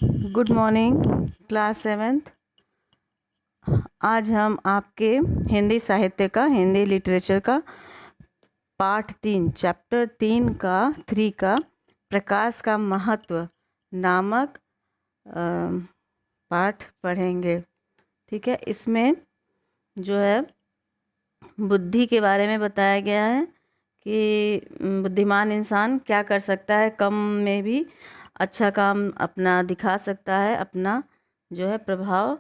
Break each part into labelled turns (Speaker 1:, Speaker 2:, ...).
Speaker 1: Good morning class 7th। आज हम आपके हिंदी साहित्य का, हिंदी लिटरेचर का पाठ 3 चैप्टर 3 का प्रकाश का महत्व नामक पाठ पढ़ेंगे। ठीक है, इसमें जो है बुद्धि के बारे में बताया गया है कि बुद्धिमान इंसान क्या कर सकता है, कम में भी अच्छा काम अपना दिखा सकता है, अपना जो है प्रभाव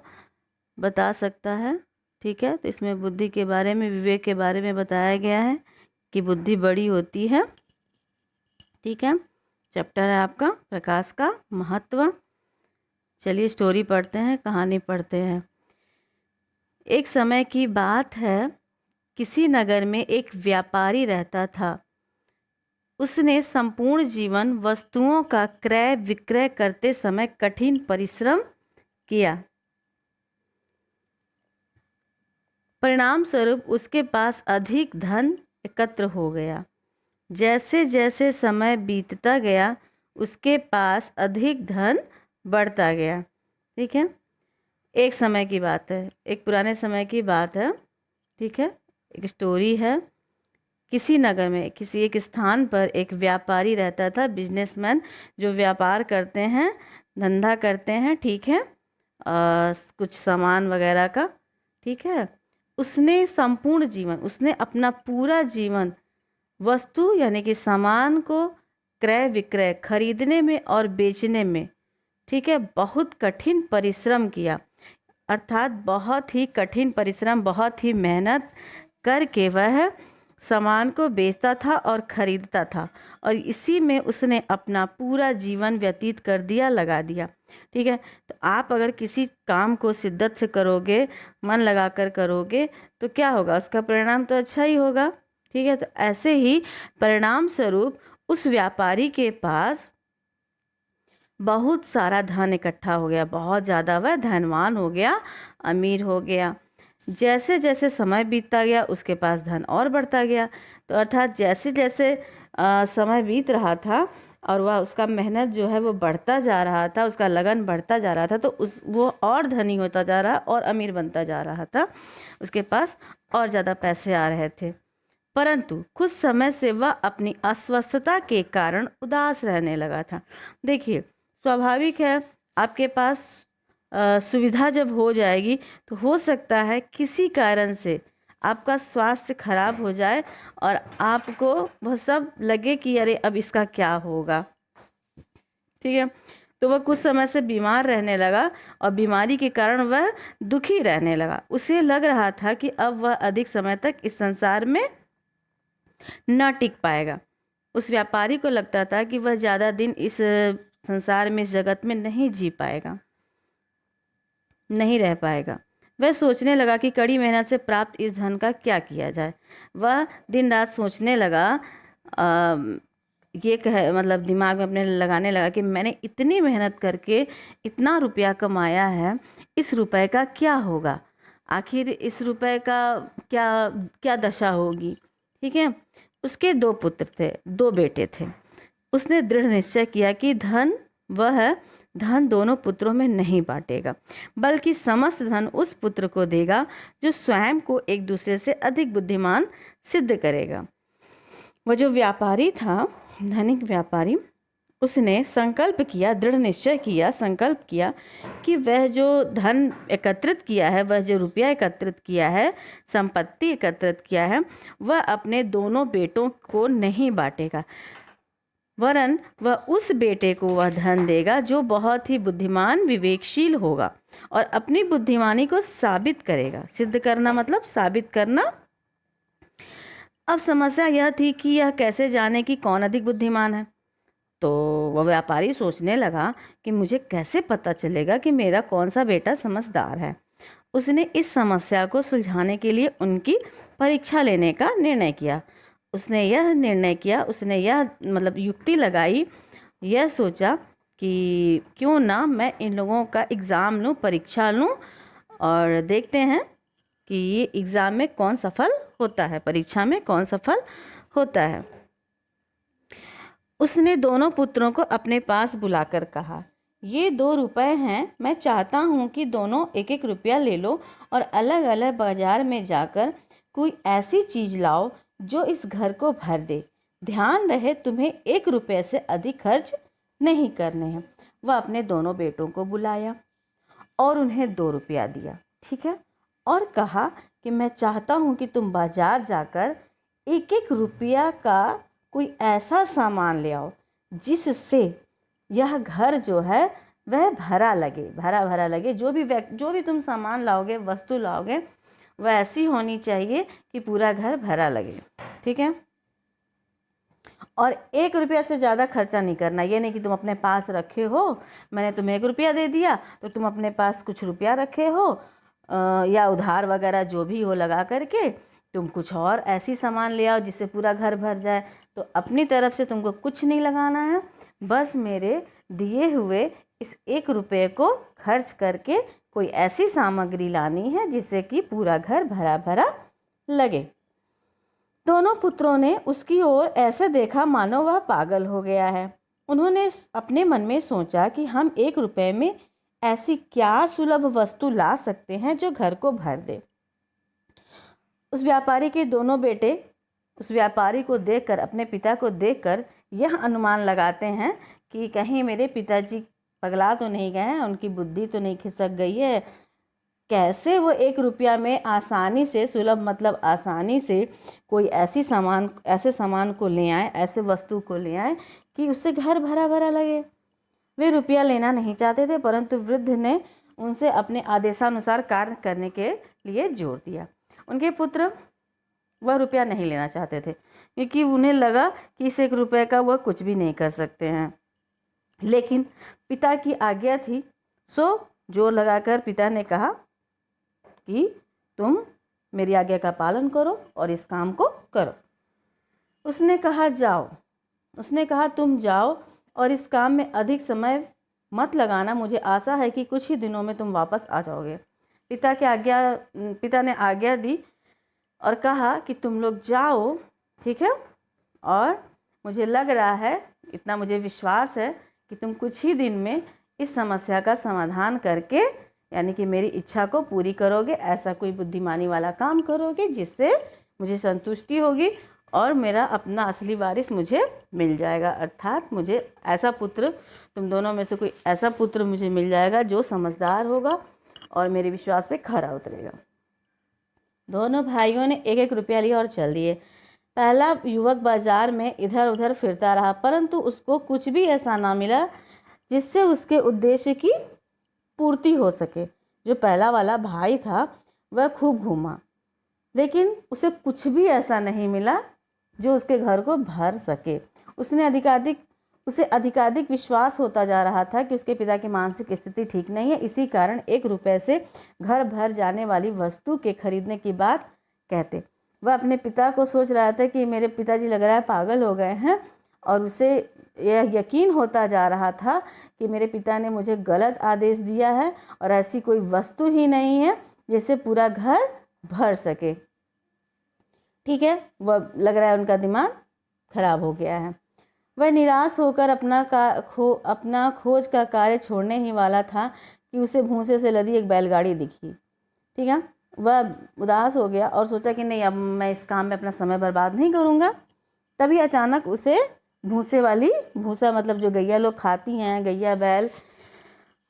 Speaker 1: बता सकता है। ठीक है, तो इसमें बुद्धि के बारे में, विवेक के बारे में बताया गया है कि बुद्धि बड़ी होती है। ठीक है, चैप्टर है आपका प्रकाश का महत्व। चलिए स्टोरी पढ़ते हैं, कहानी पढ़ते हैं। एक समय की बात है, किसी नगर में एक व्यापारी रहता था। उसने संपूर्ण जीवन वस्तुओं का क्रय विक्रय करते समय कठिन परिश्रम किया। परिणाम स्वरूप उसके पास अधिक धन एकत्र हो गया। जैसे जैसे समय बीतता गया, उसके पास अधिक धन बढ़ता गया। ठीक है, एक समय की बात है, एक पुराने समय की बात है। ठीक है, एक स्टोरी है। किसी नगर में, किसी एक स्थान पर एक व्यापारी रहता था, बिजनेसमैन जो व्यापार करते हैं, धंधा करते हैं। ठीक है, कुछ सामान वगैरह का। ठीक है, उसने संपूर्ण जीवन, उसने अपना पूरा जीवन वस्तु यानी कि सामान को क्रय विक्रय, खरीदने में और बेचने में, ठीक है, बहुत कठिन परिश्रम किया। अर्थात बहुत ही कठिन परिश्रम, बहुत ही मेहनत करके वह सामान को बेचता था और खरीदता था, और इसी में उसने अपना पूरा जीवन व्यतीत कर दिया, लगा दिया। ठीक है, तो आप अगर किसी काम को शिद्दत से करोगे, मन लगाकर करोगे, तो क्या होगा, उसका परिणाम तो अच्छा ही होगा। ठीक है, तो ऐसे ही परिणाम स्वरूप उस व्यापारी के पास बहुत सारा धन इकट्ठा हो गया, बहुत ज़्यादा वह धनवान हो गया, अमीर हो गया। जैसे जैसे समय बीतता गया, उसके पास धन और बढ़ता गया। तो अर्थात जैसे जैसे समय बीत रहा था और वह, उसका मेहनत जो है वो बढ़ता जा रहा था, उसका लगन बढ़ता जा रहा था, तो वो और धनी होता जा रहा और अमीर बनता जा रहा था। उसके पास और ज़्यादा पैसे आ रहे थे। परंतु कुछ समय से वह अपनी अस्वस्थता के कारण उदास रहने लगा था। देखिए, स्वाभाविक है, आपके पास सुविधा जब हो जाएगी तो हो सकता है किसी कारण से आपका स्वास्थ्य खराब हो जाए और आपको वह सब लगे कि अरे अब इसका क्या होगा। ठीक है, तो वह कुछ समय से बीमार रहने लगा और बीमारी के कारण वह दुखी रहने लगा। उसे लग रहा था कि अब वह अधिक समय तक इस संसार में न टिक पाएगा। उस व्यापारी को लगता था कि वह ज़्यादा दिन इस संसार में, इस जगत में नहीं जी पाएगा, नहीं रह पाएगा। वह सोचने लगा कि कड़ी मेहनत से प्राप्त इस धन का क्या किया जाए। वह दिन रात सोचने लगा, ये कह मतलब दिमाग में अपने लगाने लगा कि मैंने इतनी मेहनत करके इतना रुपया कमाया है, इस रुपए का क्या होगा, आखिर इस रुपए का क्या क्या दशा होगी। ठीक है, उसके 2 पुत्र थे, 2 बेटे थे। उसने दृढ़ निश्चय किया कि धन दोनों पुत्रों में नहीं बांटेगा, बल्कि समस्त धन उस पुत्र को देगा जो स्वयं को एक दूसरे से अधिक बुद्धिमान सिद्ध करेगा। वह जो व्यापारी था, धनिक व्यापारी, उसने संकल्प किया, दृढ़ निश्चय किया, संकल्प किया कि वह जो धन एकत्रित किया है, वह जो रुपया एकत्रित किया है, संपत्ति एकत्रित किया है, वह अपने दोनों बेटों को नहीं बांटेगा, वरन वह उस बेटे को वह धन देगा जो बहुत ही बुद्धिमान, विवेकशील होगा और अपनी बुद्धिमानी को साबित करेगा। सिद्ध करना मतलब साबित करना। अब समस्या यह थी कि यह कैसे जाने कि कौन अधिक बुद्धिमान है। तो वह व्यापारी सोचने लगा कि मुझे कैसे पता चलेगा कि मेरा कौन सा बेटा समझदार है। उसने इस समस्या को सुलझाने के लिए उनकी परीक्षा लेने का निर्णय किया। उसने यह मतलब युक्ति लगाई, यह सोचा कि क्यों ना मैं इन लोगों का एग्ज़ाम लूँ, परीक्षा लूँ, और देखते हैं कि ये एग्ज़ाम में कौन सफल होता है, परीक्षा में कौन सफल होता है। उसने दोनों पुत्रों को अपने पास बुलाकर कहा, ये 2 रुपए हैं, मैं चाहता हूँ कि दोनों 1-1 रुपया ले लो और अलग अलग बाजार में जाकर कोई ऐसी चीज़ लाओ जो इस घर को भर दे। ध्यान रहे तुम्हें 1 रुपये से अधिक खर्च नहीं करने हैं। वह अपने दोनों बेटों को बुलाया और उन्हें 2 रुपया दिया, ठीक है, और कहा कि मैं चाहता हूँ कि तुम बाजार जाकर 1-1 रुपया का कोई ऐसा सामान ले आओ जिससे यह घर जो है वह भरा लगे, भरा भरा लगे। जो भी तुम सामान लाओगे, वस्तु लाओगे, वह ऐसी होनी चाहिए कि पूरा घर भरा लगे, ठीक है। और 1 रुपया से ज़्यादा खर्चा नहीं करना। ये नहीं कि तुम अपने पास रखे हो, मैंने तुम्हें 1 रुपया दे दिया तो तुम अपने पास कुछ रुपया रखे हो या उधार वगैरह जो भी हो लगा करके तुम कुछ और ऐसी सामान ले आओ जिससे पूरा घर भर जाए। तो अपनी तरफ से तुमको कुछ नहीं लगाना है, बस मेरे दिए हुए इस 1 रुपये को खर्च करके कोई ऐसी सामग्री लानी है जिससे कि पूरा घर भरा भरा लगे। दोनों पुत्रों ने उसकी ओर ऐसे देखा मानो वह पागल हो गया है। उन्होंने अपने मन में सोचा कि हम 1 रुपये में ऐसी क्या सुलभ वस्तु ला सकते हैं जो घर को भर दे। उस व्यापारी के दोनों बेटे उस व्यापारी को देखकर, अपने पिता को देखकर यह अनुमान लगाते हैं कि कहीं मेरे पिताजी पगला तो नहीं गए हैं, उनकी बुद्धि तो नहीं खिसक गई है। कैसे वो 1 रुपया में आसानी से, सुलभ मतलब आसानी से कोई ऐसे सामान को ले आए, ऐसे वस्तु को ले आए कि उससे घर भरा भरा लगे। वे रुपया लेना नहीं चाहते थे, परंतु वृद्ध ने उनसे अपने आदेशानुसार कार्य करने के लिए जोर दिया। उनके पुत्र वह रुपया नहीं लेना चाहते थे क्योंकि उन्हें लगा कि इस 1 रुपये का वह कुछ भी नहीं कर सकते हैं, लेकिन पिता की आज्ञा थी, सो जोर लगाकर पिता ने कहा कि तुम मेरी आज्ञा का पालन करो और इस काम को करो। उसने कहा तुम जाओ और इस काम में अधिक समय मत लगाना, मुझे आशा है कि कुछ ही दिनों में तुम वापस आ जाओगे। पिता ने आज्ञा दी और कहा कि तुम लोग जाओ, ठीक है, और मुझे लग रहा है, इतना मुझे विश्वास है कि तुम कुछ ही दिन में इस समस्या का समाधान करके, यानी कि मेरी इच्छा को पूरी करोगे। ऐसा कोई बुद्धिमानी वाला काम करोगे जिससे मुझे संतुष्टि होगी और मेरा अपना असली वारिस मुझे मिल जाएगा, अर्थात मुझे ऐसा पुत्र, तुम दोनों में से कोई ऐसा पुत्र मुझे मिल जाएगा जो समझदार होगा और मेरे विश्वास पे खरा उतरेगा। दोनों भाइयों ने 1-1 रुपया लिया और चल दिए। पहला युवक बाजार में इधर उधर फिरता रहा, परंतु उसको कुछ भी ऐसा ना मिला जिससे उसके उद्देश्य की पूर्ति हो सके। जो पहला वाला भाई था वह खूब घूमा, लेकिन उसे कुछ भी ऐसा नहीं मिला जो उसके घर को भर सके। उसे अधिकाधिक विश्वास होता जा रहा था कि उसके पिता की मानसिक स्थिति ठीक नहीं है। इसी कारण 1 रुपये से घर भर जाने वाली वस्तु के खरीदने की बात कहते। वह अपने पिता को सोच रहा था कि मेरे पिताजी लग रहा है पागल हो गए हैं, और उसे यह यकीन होता जा रहा था कि मेरे पिता ने मुझे गलत आदेश दिया है और ऐसी कोई वस्तु ही नहीं है जिससे पूरा घर भर सके। ठीक है, वह लग रहा है उनका दिमाग खराब हो गया है। वह निराश होकर अपना खोज का कार्य छोड़ने ही वाला था कि उसे भूसे से लदी एक बैलगाड़ी दिखी। ठीक है, वह उदास हो गया और सोचा कि नहीं, अब मैं इस काम में अपना समय बर्बाद नहीं करूँगा। तभी अचानक उसे भूसा मतलब जो गैया लोग खाती हैं, गैया बैल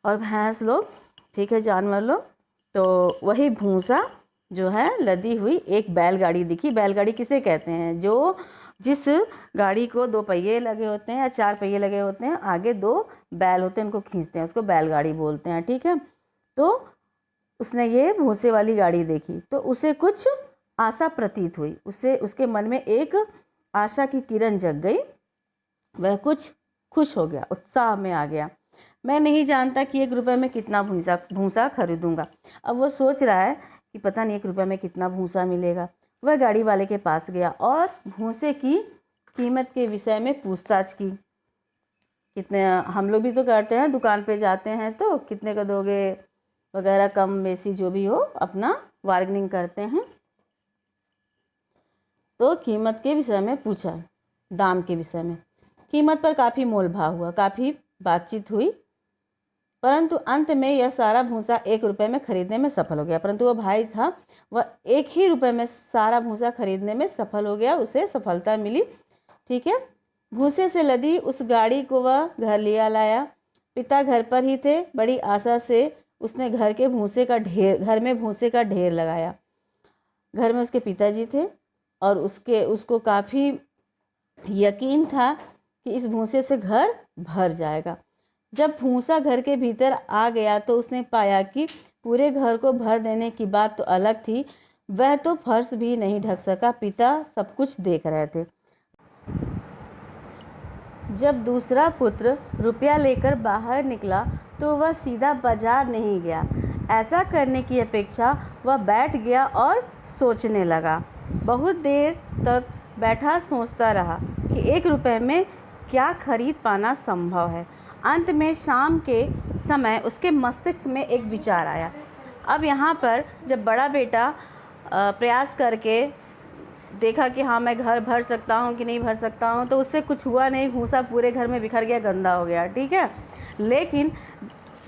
Speaker 1: और भैंस लोग, ठीक है, जानवर लोग, तो वही भूसा जो है लदी हुई एक बैलगाड़ी दिखी। बैलगाड़ी किसे कहते हैं? जिस गाड़ी को 2 पहिए लगे होते हैं या 4 पहिए लगे होते हैं, आगे 2 बैल होते हैं, उनको खींचते हैं, उसको बैलगाड़ी बोलते हैं। ठीक है, तो उसने ये भूसे वाली गाड़ी देखी तो उसे कुछ आशा प्रतीत हुई। उसके मन में एक आशा की किरण जग गई। वह कुछ खुश हो गया, उत्साह में आ गया। मैं नहीं जानता कि 1 रुपये में कितना भूसा खरीदूंगा। अब वो सोच रहा है कि पता नहीं 1 रुपये में कितना भूसा मिलेगा। वह गाड़ी वाले के पास गया और भूसे की कीमत के विषय में पूछताछ की। कितने, हम लोग भी तो करते हैं, दुकान पे जाते हैं तो कितने का दोगे वगैरह, कम बेसी जो भी हो अपना बार्गेनिंग करते हैं। तो कीमत के विषय में पूछा, दाम के विषय में। कीमत पर काफ़ी मोल भाव हुआ, काफ़ी बातचीत हुई। परंतु अंत में यह सारा भूसा 1 रुपये में खरीदने में सफल हो गया। परंतु वह भाई था, वह 1 ही रुपये में सारा भूसा खरीदने में सफल हो गया, उसे सफलता मिली। ठीक है, भूसे से लदी उस गाड़ी को वह घर लिया लाया। पिता घर पर ही थे, बड़ी आशा से उसने घर में भूसे का ढेर लगाया। घर में उसके पिताजी थे और उसको काफ़ी यकीन था कि इस भूसे से घर भर जाएगा। जब भूसा घर के भीतर आ गया तो उसने पाया कि पूरे घर को भर देने की बात तो अलग थी, वह तो फर्श भी नहीं ढक सका। पिता सब कुछ देख रहे थे। जब दूसरा पुत्र रुपया लेकर बाहर निकला तो वह सीधा बाजार नहीं गया। ऐसा करने की अपेक्षा वह बैठ गया और सोचने लगा। बहुत देर तक बैठा सोचता रहा कि 1 रुपये में क्या खरीद पाना संभव है। अंत में शाम के समय उसके मस्तिष्क में एक विचार आया। अब यहाँ पर जब बड़ा बेटा प्रयास करके देखा कि हाँ मैं घर भर सकता हूँ कि नहीं भर सकता हूँ, तो उससे कुछ हुआ नहीं, भूसा पूरे घर में बिखर गया, गंदा हो गया। ठीक है, लेकिन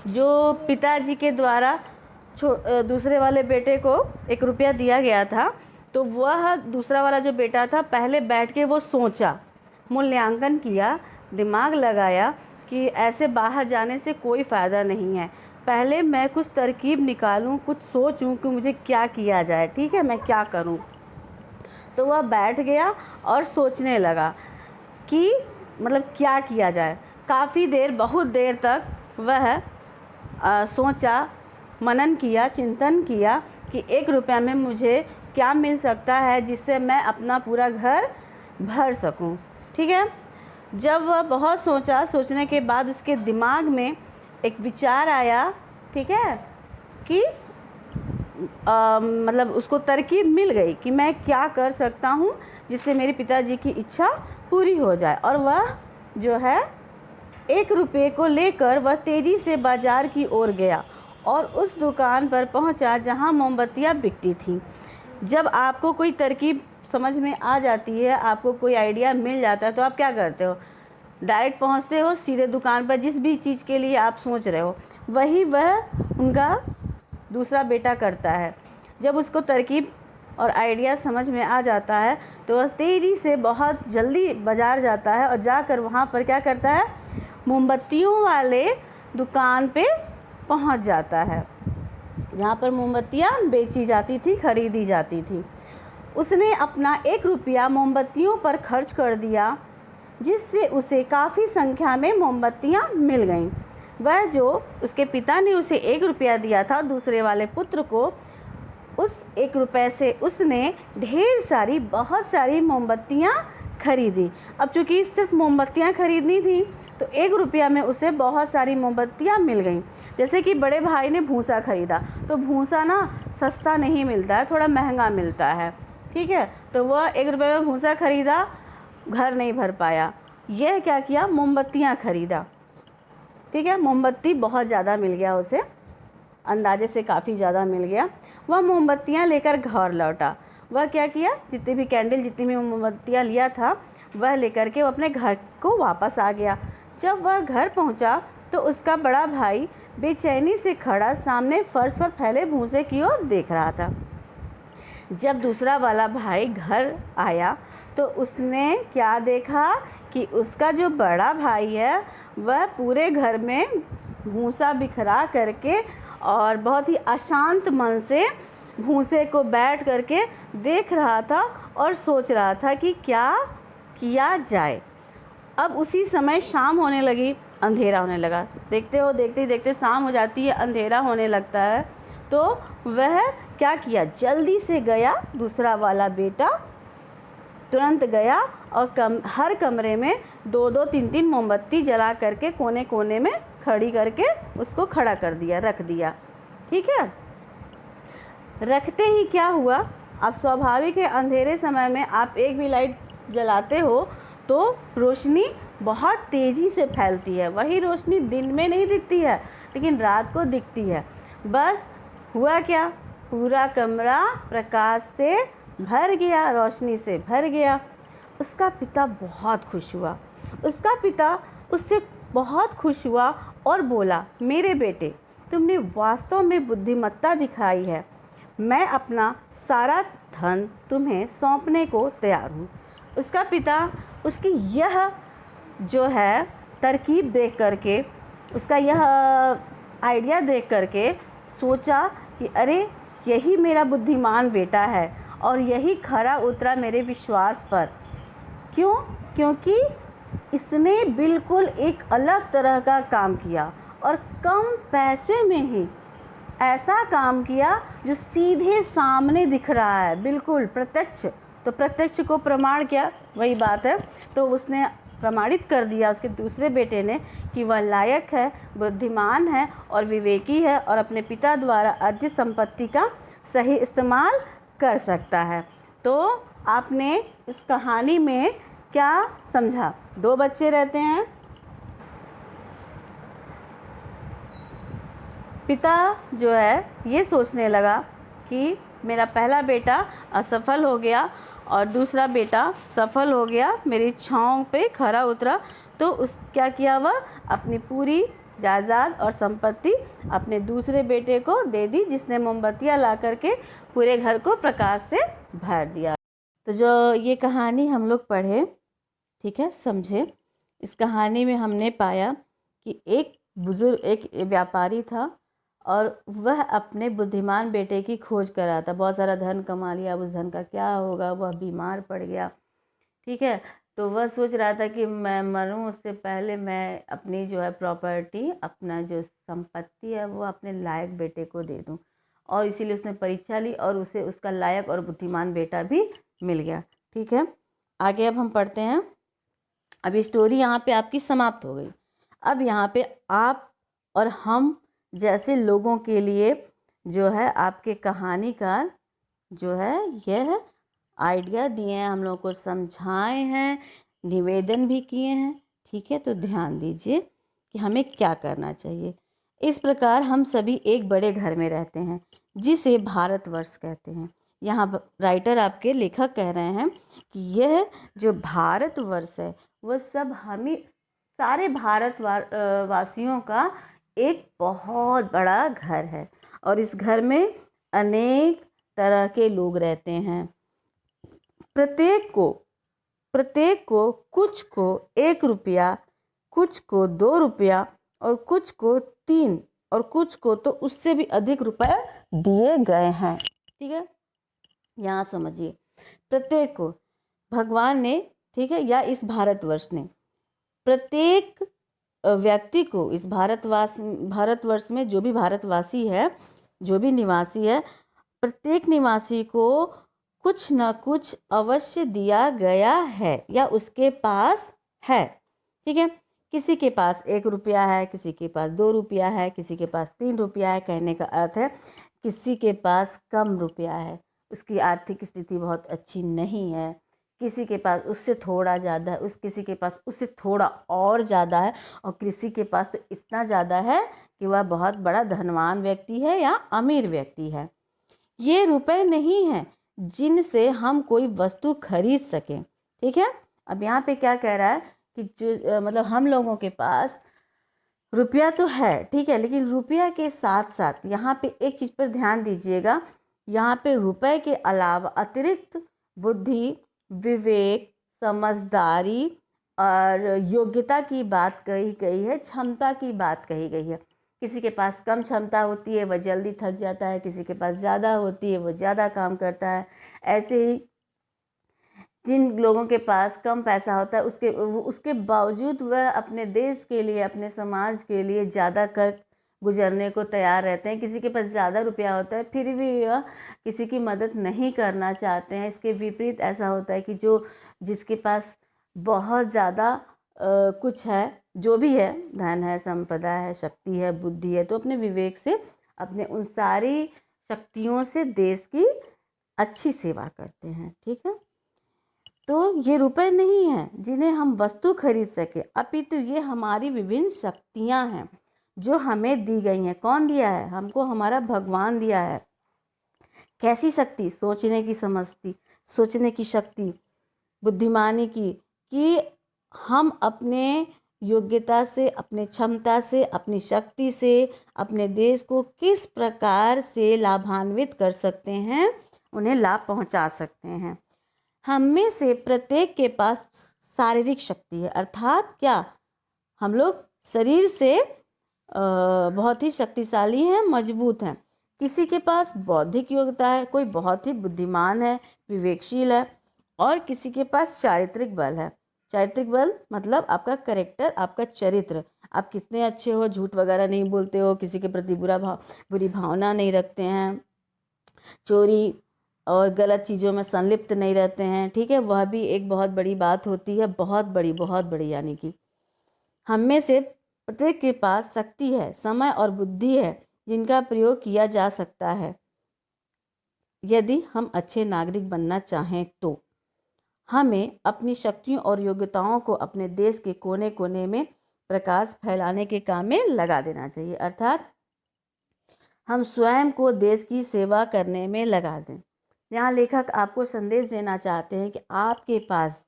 Speaker 1: जो पिताजी के द्वारा दूसरे वाले बेटे को 1 रुपया दिया गया था, तो वह दूसरा वाला जो बेटा था पहले बैठ के वो सोचा, मूल्यांकन किया, दिमाग लगाया कि ऐसे बाहर जाने से कोई फ़ायदा नहीं है, पहले मैं कुछ तरकीब निकालूं, कुछ सोचूं कि मुझे क्या किया जाए। ठीक है, मैं क्या करूं। तो वह बैठ गया और सोचने लगा कि मतलब क्या किया जाए। काफ़ी देर, बहुत देर तक वह सोचा, मनन किया, चिंतन किया कि 1 रुपया में मुझे क्या मिल सकता है जिससे मैं अपना पूरा घर भर सकूं। ठीक है, जब वह बहुत सोचा, सोचने के बाद उसके दिमाग में एक विचार आया। ठीक है, कि मतलब उसको तरकीब मिल गई कि मैं क्या कर सकता हूँ जिससे मेरे पिताजी की इच्छा पूरी हो जाए। और वह जो है 1 रुपये को लेकर वह तेज़ी से बाज़ार की ओर गया और उस दुकान पर पहुँचा जहाँ मोमबत्तियाँ बिकती थीं। जब आपको कोई तरकीब समझ में आ जाती है, आपको कोई आइडिया मिल जाता है, तो आप क्या करते हो? डायरेक्ट पहुँचते हो सीधे दुकान पर। जिस भी चीज़ के लिए आप सोच रहे हो वही वह उनका दूसरा बेटा करता है। जब उसको तरकीब और आइडिया समझ में आ जाता है तो वह तेज़ी से बहुत जल्दी बाज़ार जाता है और जाकर वहाँ पर क्या करता है, मोमबत्तियों वाले दुकान पे पहुँच जाता है जहाँ पर मोमबत्तियाँ बेची जाती थी, खरीदी जाती थी। उसने अपना 1 रुपया मोमबत्तियों पर खर्च कर दिया, जिससे उसे काफ़ी संख्या में मोमबत्तियाँ मिल गईं। वह जो उसके पिता ने उसे 1 रुपया दिया था, दूसरे वाले पुत्र को, उस 1 रुपये से उसने ढेर सारी, बहुत सारी मोमबत्तियाँ खरीदी। अब चूँकि सिर्फ मोमबत्तियाँ खरीदनी थी तो 1 रुपया में उसे बहुत सारी मोमबत्तियाँ मिल गईं। जैसे कि बड़े भाई ने भूसा खरीदा, तो भूसा ना सस्ता नहीं मिलता है, थोड़ा महंगा मिलता है। ठीक है, तो वह 1 रुपये में भूसा खरीदा, घर नहीं भर पाया। यह क्या किया, मोमबत्तियाँ खरीदा। ठीक है, मोमबत्ती बहुत ज़्यादा मिल गया उसे, अंदाजे से काफ़ी ज़्यादा मिल गया। वह मोमबत्तियाँ लेकर घर लौटा। वह क्या किया, जितनी भी कैंडल, जितनी भी मोमबत्तियाँ लिया था वह लेकर के वो अपने घर को वापस आ गया। जब वह घर पहुंचा तो उसका बड़ा भाई बेचैनी से खड़ा सामने फर्श पर फैले भूसे की ओर देख रहा था। जब दूसरा वाला भाई घर आया तो उसने क्या देखा कि उसका जो बड़ा भाई है वह पूरे घर में भूसा बिखरा करके और बहुत ही अशांत मन से भूसे को बैठ करके देख रहा था और सोच रहा था कि क्या किया जाए। अब उसी समय शाम होने लगी, अंधेरा होने लगा। देखते हो, देखते ही देखते शाम हो जाती है, अंधेरा होने लगता है। तो वह क्या किया, जल्दी से गया, दूसरा वाला बेटा तुरंत गया और हर कमरे में 2-2, 3-3 मोमबत्ती जला करके कोने कोने में खड़ी करके उसको खड़ा कर दिया, रख दिया। ठीक है, रखते ही क्या हुआ, अब स्वाभाविक है अंधेरे समय में आप एक भी लाइट जलाते हो तो रोशनी बहुत तेज़ी से फैलती है। वही रोशनी दिन में नहीं दिखती है लेकिन रात को दिखती है। बस हुआ क्या, पूरा कमरा प्रकाश से भर गया, रोशनी से भर गया। उसका पिता बहुत खुश हुआ, उसका पिता उससे बहुत खुश हुआ और बोला, मेरे बेटे, तुमने वास्तव में बुद्धिमत्ता दिखाई है। मैं अपना सारा धन तुम्हें सौंपने को तैयार हूँ। उसका पिता उसकी यह जो है तरकीब देख करके, उसका यह आइडिया देख करके सोचा कि अरे यही मेरा बुद्धिमान बेटा है और यही खरा उतरा मेरे विश्वास पर। क्यों? क्योंकि इसने बिल्कुल एक अलग तरह का काम किया और कम पैसे में ही ऐसा काम किया जो सीधे सामने दिख रहा है, बिल्कुल प्रत्यक्ष। तो प्रत्यक्ष को प्रमाण क्या, वही बात है। तो उसने प्रमाणित कर दिया उसके दूसरे बेटे ने कि वह लायक है, बुद्धिमान है और विवेकी है और अपने पिता द्वारा अर्जित संपत्ति का सही इस्तेमाल कर सकता है। तो आपने इस कहानी में क्या समझा? दो बच्चे रहते हैं, पिता जो है ये सोचने लगा कि मेरा पहला बेटा असफल हो गया और दूसरा बेटा सफल हो गया, मेरी इच्छाओं पे खरा उतरा। तो उस क्या किया, वह अपनी पूरी जायदाद और संपत्ति अपने दूसरे बेटे को दे दी, जिसने मोमबत्तियाँ ला करके पूरे घर को प्रकाश से भर दिया। तो जो ये कहानी हम लोग पढ़े, ठीक है, समझे। इस कहानी में हमने पाया कि एक बुजुर्ग, एक व्यापारी था और वह अपने बुद्धिमान बेटे की खोज कर रहा था। बहुत सारा धन कमा लिया, उस धन का क्या होगा, वह बीमार पड़ गया, ठीक है। तो वह सोच रहा था कि मैं मरूं उससे पहले मैं अपनी जो है प्रॉपर्टी, अपना जो संपत्ति है वो अपने लायक बेटे को दे दूं। और इसीलिए उसने परीक्षा ली और उसे उसका लायक और बुद्धिमान बेटा भी मिल गया, ठीक है। आगे अब हम पढ़ते हैं। अभी स्टोरी यहाँ पे आपकी समाप्त हो गई। अब यहाँ पे आप और हम जैसे लोगों के लिए जो है आपके कहानीकार जो है यह आइडिया दिए हैं, हम लोगों को समझाए हैं, निवेदन भी किए हैं, ठीक है। तो ध्यान दीजिए कि हमें क्या करना चाहिए। इस प्रकार हम सभी एक बड़े घर में रहते हैं जिसे भारतवर्ष कहते हैं। यहाँ राइटर, आपके लेखक कह रहे हैं कि यह जो भारतवर्ष है वह सब हमें सारे वासियों का एक बहुत बड़ा घर है और इस घर में अनेक तरह के लोग रहते हैं। प्रत्येक को कुछ को 1 रुपया, कुछ को 2 रुपया और कुछ को 3 और कुछ को तो उससे भी अधिक रुपए दिए गए हैं, ठीक है। यहाँ समझिए, प्रत्येक को भगवान ने, ठीक है, या इस भारतवर्ष ने प्रत्येक व्यक्ति को, इस भारतवर्ष में जो भी भारतवासी है, जो भी निवासी है, प्रत्येक निवासी को कुछ न कुछ अवश्य दिया गया है या उसके पास है, ठीक है। किसी के पास 1 रुपया है, किसी के पास 2 रुपया है, किसी के पास 3 रुपया है। कहने का अर्थ है किसी के पास कम रुपया है, उसकी आर्थिक स्थिति बहुत अच्छी नहीं है। किसी के पास उससे थोड़ा ज़्यादा है, किसी के पास उससे थोड़ा और ज़्यादा है और किसी के पास तो इतना ज़्यादा है कि वह बहुत बड़ा धनवान व्यक्ति है या अमीर व्यक्ति है। ये रुपए नहीं हैं जिनसे हम कोई वस्तु खरीद सकें, ठीक है। अब यहाँ पे क्या कह रहा है कि जो मतलब हम लोगों के पास रुपया तो है, ठीक है, लेकिन रुपया के साथ साथ यहाँ पे एक चीज़ पर ध्यान दीजिएगा। यहाँ पे रुपए के अलावा अतिरिक्त बुद्धि, विवेक, समझदारी और योग्यता की बात कही गई है, क्षमता की बात कही गई है। किसी के पास कम क्षमता होती है, वह जल्दी थक जाता है, किसी के पास ज़्यादा होती है, वह ज़्यादा काम करता है। ऐसे ही जिन लोगों के पास कम पैसा होता है उसके बावजूद वह अपने देश के लिए, अपने समाज के लिए ज़्यादा कर गुजरने को तैयार रहते हैं। किसी के पास ज़्यादा रुपया होता है फिर भी वह किसी की मदद नहीं करना चाहते हैं। इसके विपरीत ऐसा होता है कि जिसके पास बहुत ज़्यादा कुछ है, जो भी है, धन है, संपदा है, शक्ति है, बुद्धि है, तो अपने विवेक से, अपने उन सारी शक्तियों से देश की अच्छी सेवा करते हैं, ठीक है। तो ये रुपए नहीं हैं जिन्हें हम वस्तु खरीद सके, अपितु ये हमारी विभिन्न शक्तियाँ हैं जो हमें दी गई हैं। कौन दिया है हमको? हमारा भगवान दिया है। कैसी शक्ति? सोचने की, सोचने की शक्ति, बुद्धिमानी की, कि हम अपने योग्यता से, अपने क्षमता से, अपनी शक्ति से अपने देश को किस प्रकार से लाभान्वित कर सकते हैं, उन्हें लाभ पहुंचा सकते हैं। हम में से प्रत्येक के पास शारीरिक शक्ति है, अर्थात क्या हम लोग शरीर से बहुत ही शक्तिशाली हैं, मजबूत हैं। किसी के पास बौद्धिक योग्यता है, कोई बहुत ही बुद्धिमान है, विवेकशील है, और किसी के पास चारित्रिक बल है। चारित्रिक बल मतलब आपका कैरेक्टर, आपका चरित्र, आप कितने अच्छे हो, झूठ वगैरह नहीं बोलते हो, किसी के प्रति बुरी भावना नहीं रखते हैं, चोरी और गलत चीज़ों में संलिप्त नहीं रहते हैं, ठीक है, वह भी एक बहुत बड़ी बात होती है, बहुत बड़ी, यानी कि हम में से प्रत्येक के पास शक्ति है, समय और बुद्धि है जिनका प्रयोग किया जा सकता है। यदि हम अच्छे नागरिक बनना चाहें तो हमें अपनी शक्तियों और योग्यताओं को अपने देश के कोने कोने में प्रकाश फैलाने के काम में लगा देना चाहिए, अर्थात हम स्वयं को देश की सेवा करने में लगा दें। यहाँ लेखक आपको संदेश देना चाहते हैं कि आपके पास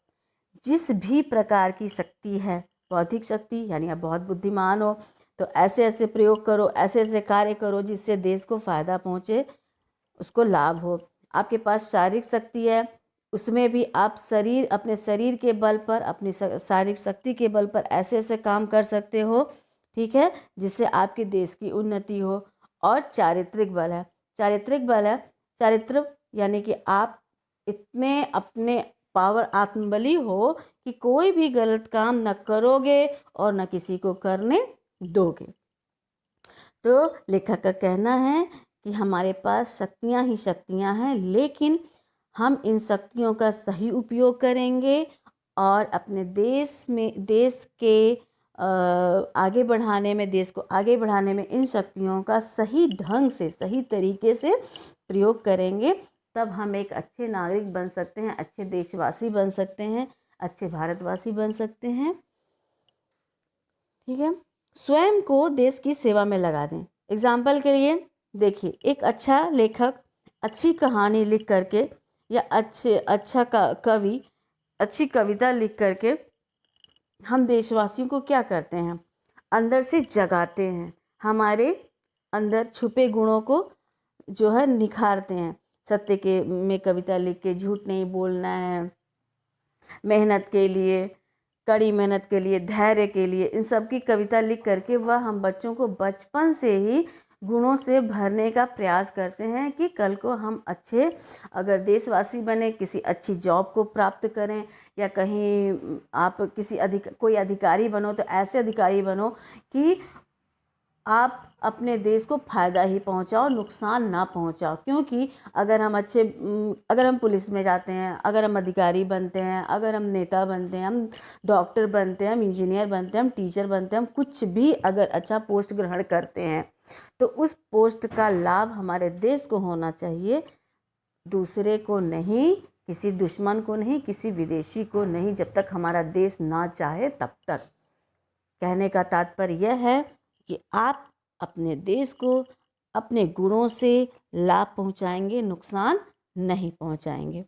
Speaker 1: जिस भी प्रकार की शक्ति है, बौद्धिक शक्ति यानी आप बहुत बुद्धिमान हो, तो ऐसे ऐसे प्रयोग करो, ऐसे ऐसे कार्य करो जिससे देश को फ़ायदा पहुँचे, उसको लाभ हो। आपके पास शारीरिक शक्ति है, उसमें भी आप अपने शरीर के बल पर, अपनी शारीरिक शक्ति के बल पर ऐसे ऐसे काम कर सकते हो, ठीक है, जिससे आपके देश की उन्नति हो। और चारित्रिक बल है, चारित्र यानी कि आप इतने अपने पावर, आत्मबली हो कि कोई भी गलत काम न करोगे और न किसी को करने दोगे। तो लेखक का कहना है कि हमारे पास शक्तियाँ ही शक्तियाँ हैं, लेकिन हम इन शक्तियों का सही उपयोग करेंगे और अपने देश के आगे बढ़ाने में, देश को आगे बढ़ाने में इन शक्तियों का सही ढंग से, सही तरीके से प्रयोग करेंगे, तब हम एक अच्छे नागरिक बन सकते हैं, अच्छे देशवासी बन सकते हैं, अच्छे भारतवासी बन सकते हैं, ठीक है। स्वयं को देश की सेवा में लगा दें। एग्जाम्पल के लिए देखिए, एक अच्छा लेखक अच्छी कहानी लिख करके या अच्छा कवि अच्छी कविता लिख करके हम देशवासियों को क्या करते हैं, अंदर से जगाते हैं, हमारे अंदर छुपे गुणों को जो है निखारते हैं। सत्य के में कविता लिख के झूठ नहीं बोलना है, मेहनत के लिए, कड़ी मेहनत के लिए, धैर्य के लिए, इन सब की कविता लिख करके वह हम बच्चों को बचपन से ही गुणों से भरने का प्रयास करते हैं कि कल को हम अच्छे अगर देशवासी बने, किसी अच्छी जॉब को प्राप्त करें, या कहीं आप कोई अधिकारी बनो तो ऐसे अधिकारी बनो कि आप अपने देश को फ़ायदा ही पहुंचाओ, नुकसान ना पहुंचाओ। क्योंकि अगर हम पुलिस में जाते हैं, अगर हम अधिकारी बनते हैं, अगर हम नेता बनते हैं, हम डॉक्टर बनते हैं, हम इंजीनियर बनते हैं, हम टीचर बनते हैं, हम कुछ भी अगर अच्छा पोस्ट ग्रहण करते हैं, तो उस पोस्ट का लाभ हमारे देश को होना चाहिए, दूसरे को नहीं, किसी दुश्मन को नहीं, किसी विदेशी को नहीं, जब तक हमारा देश ना चाहे तब तक। कहने का तात्पर्य यह है कि आप अपने देश को अपने गुणों से लाभ पहुंचाएंगे, नुकसान नहीं पहुंचाएंगे।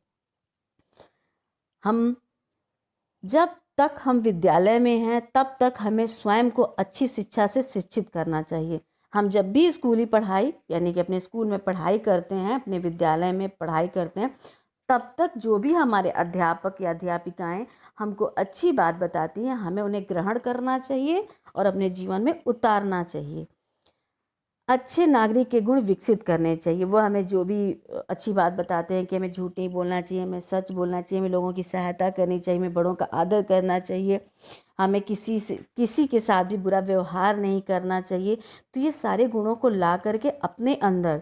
Speaker 1: जब तक हम विद्यालय में हैं तब तक हमें स्वयं को अच्छी शिक्षा से शिक्षित करना चाहिए। हम जब भी स्कूली पढ़ाई यानी कि अपने स्कूल में पढ़ाई करते हैं, अपने विद्यालय में पढ़ाई करते हैं, तब तक जो भी हमारे अध्यापक या अध्यापिकाएं हमको अच्छी बात बताती हैं, हमें उन्हें ग्रहण करना चाहिए और अपने जीवन में उतारना चाहिए। अच्छे नागरिक के गुण विकसित करने चाहिए। वो हमें जो भी अच्छी बात बताते हैं कि हमें झूठ नहीं बोलना चाहिए, हमें सच बोलना चाहिए, हमें लोगों की सहायता करनी चाहिए, हमें बड़ों का आदर करना चाहिए, हमें किसी के साथ भी बुरा व्यवहार नहीं करना चाहिए। तो ये सारे गुणों को ला करके अपने अंदर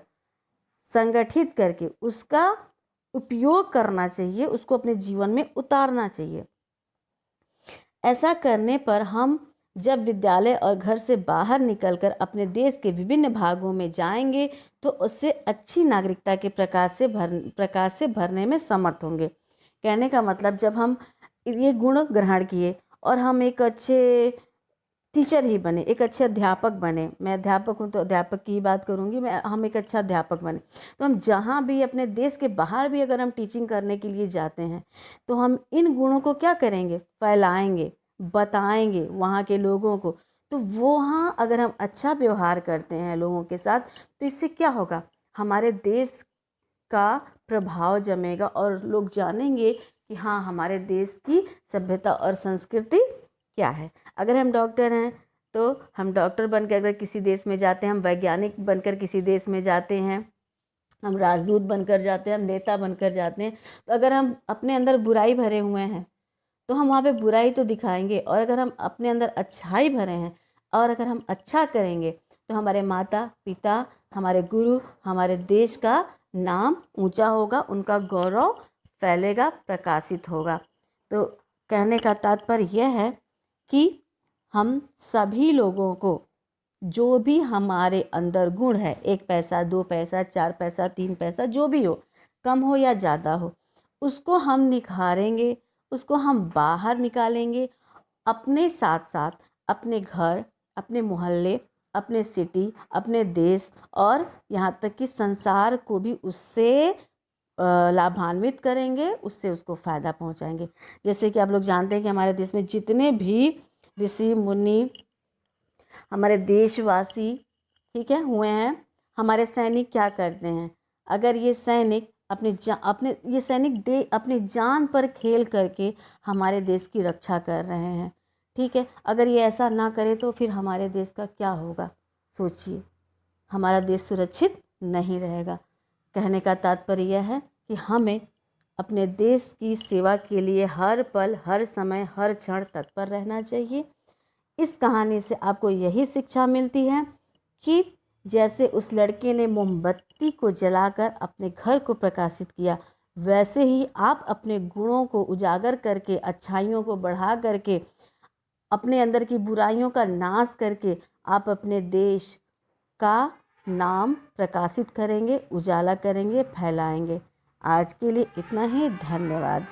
Speaker 1: संगठित करके उसका उपयोग करना चाहिए, उसको अपने जीवन में उतारना चाहिए। ऐसा करने पर हम जब विद्यालय और घर से बाहर निकलकर अपने देश के विभिन्न भागों में जाएंगे तो उससे अच्छी नागरिकता के प्रकाश से भरने में समर्थ होंगे। कहने का मतलब, जब हम ये गुण ग्रहण किए और हम एक अच्छे टीचर ही बने, एक अच्छे अध्यापक बने, मैं अध्यापक हूँ तो अध्यापक की ही बात करूँगी, हम एक अच्छा अध्यापक बने, तो हम जहाँ भी अपने देश के बाहर भी अगर हम टीचिंग करने के लिए जाते हैं तो हम इन गुणों को क्या करेंगे, फैलाएंगे, बताएंगे वहाँ के लोगों को, तो वो वहाँ अगर हम अच्छा व्यवहार करते हैं लोगों के साथ, तो इससे क्या होगा, हमारे देश का प्रभाव जमेगा और लोग जानेंगे कि हाँ, हमारे देश की सभ्यता और संस्कृति क्या है। अगर हम डॉक्टर हैं तो हम डॉक्टर बनकर अगर किसी देश में जाते हैं, हम वैज्ञानिक बनकर किसी देश में जाते हैं, हम राजदूत बनकर जाते हैं, हम नेता बनकर जाते हैं, तो अगर हम अपने अंदर बुराई भरे हुए हैं तो हम वहाँ पे बुराई तो दिखाएंगे, और अगर हम अपने अंदर अच्छाई भरे हैं और अगर हम अच्छा करेंगे तो हमारे माता पिता, हमारे गुरु, हमारे देश का नाम ऊंचा होगा, उनका गौरव फैलेगा, प्रकाशित होगा। तो कहने का तात्पर्य यह है कि हम सभी लोगों को जो भी हमारे अंदर गुण है, 1 पैसा 2 पैसा 4 पैसा 3 पैसा जो भी हो, कम हो या ज़्यादा हो, उसको हम निखारेंगे, उसको हम बाहर निकालेंगे, अपने साथ साथ अपने घर, अपने मोहल्ले, अपने सिटी, अपने देश और यहाँ तक कि संसार को भी उससे लाभान्वित करेंगे, उससे उसको फ़ायदा पहुँचाएंगे। जैसे कि आप लोग जानते हैं कि हमारे देश में जितने भी ऋषि मुनि, हमारे देशवासी, ठीक है, हुए हैं, हमारे सैनिक क्या करते हैं, अगर ये सैनिक अपने जान पर खेल करके हमारे देश की रक्षा कर रहे हैं, ठीक है, अगर ये ऐसा ना करे तो फिर हमारे देश का क्या होगा, सोचिए, हमारा देश सुरक्षित नहीं रहेगा। कहने का तात्पर्य यह है कि हमें अपने देश की सेवा के लिए हर पल, हर समय, हर क्षण तत्पर रहना चाहिए। इस कहानी से आपको यही शिक्षा मिलती है कि जैसे उस लड़के ने मोमबत्ती को जलाकर अपने घर को प्रकाशित किया, वैसे ही आप अपने गुणों को उजागर करके, अच्छाइयों को बढ़ा करके, अपने अंदर की बुराइयों का नाश करके आप अपने देश का नाम प्रकाशित करेंगे, उजाला करेंगे, फैलाएंगे। आज के लिए इतना ही, धन्यवाद।